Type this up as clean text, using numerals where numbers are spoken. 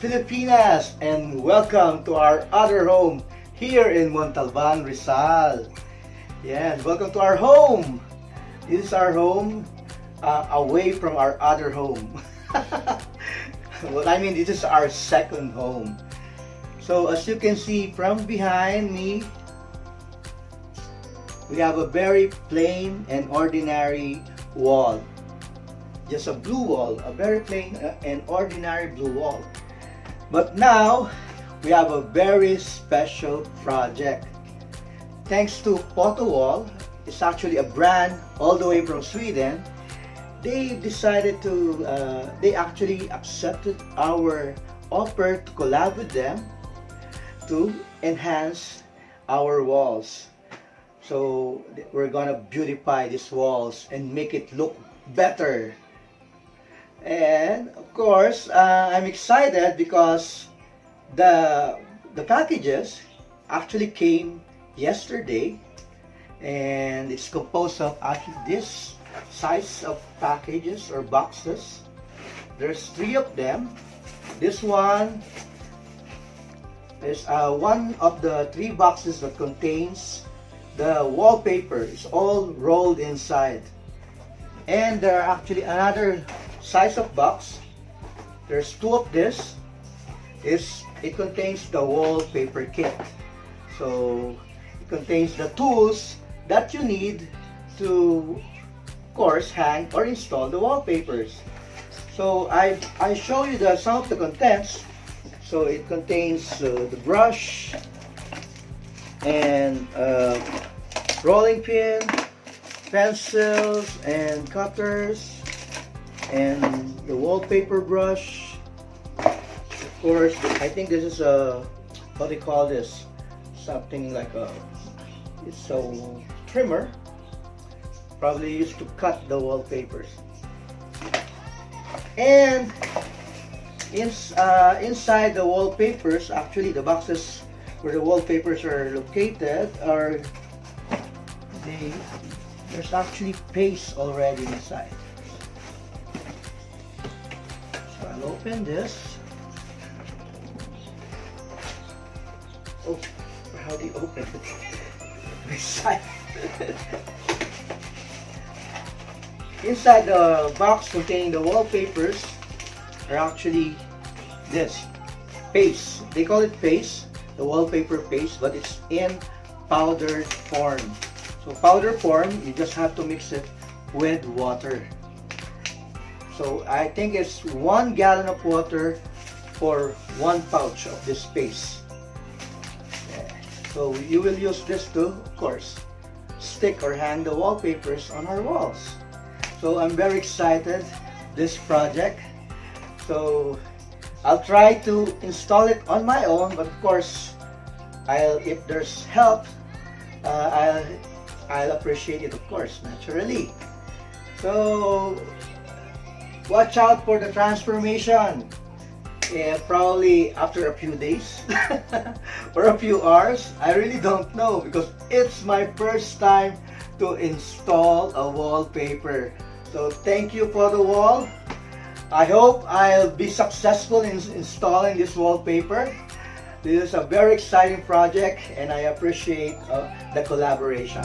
Pilipinas, and welcome to our other home here in Montalban, Rizal. Yes, welcome to our home. This is our home away from our other home. Well, I mean, this is our second home. So as you can see from behind me, we have a very plain and ordinary wall. Just a blue wall, a very plain and ordinary blue wall. But now, we have a very special project. Thanks to Photowall, it's actually a brand all the way from Sweden. They decided to, they actually accepted our offer to collab with them to enhance our walls. So we're gonna beautify these walls and make it look better. And of course, I'm excited because the packages actually came yesterday, and it's composed of actually this size of packages or boxes. There's 3 of them. This one is one of the 3 boxes that contains the wallpaper. It's all rolled inside. And there are actually another size of box. There's 2 of this. It contains the wallpaper kit. So it contains the tools that you need to, of course, hang or install the wallpapers. So I show you some of the contents. So it contains the brush and rolling pin, pencils and cutters, and the wallpaper brush. Of course, I think this is a, what do you call this? Something like it's a trimmer, probably used to cut the wallpapers. And inside the wallpapers, actually the boxes where the wallpapers are located are, there's actually paste already inside. So I'll open this. Oh, how do you open it? Inside. Inside the box containing the wallpapers are actually this paste. They call it paste, the wallpaper paste, but it's in powdered form. So powder form, you just have to mix it with water. So I think it's 1 gallon of water for 1 pouch of this paste. So you will use this to, of course, stick or hang the wallpapers on our walls. So I'm very excited this project. So I'll try to install it on my own, but of course, if there's help, I'll appreciate it, of course, naturally. So watch out for the transformation. Yeah, probably after a few days or a few hours. I really don't know, because it's my first time to install a wallpaper. So thank you for the wall. I hope I'll be successful in installing this wallpaper. This is a very exciting project, and I appreciate the collaboration.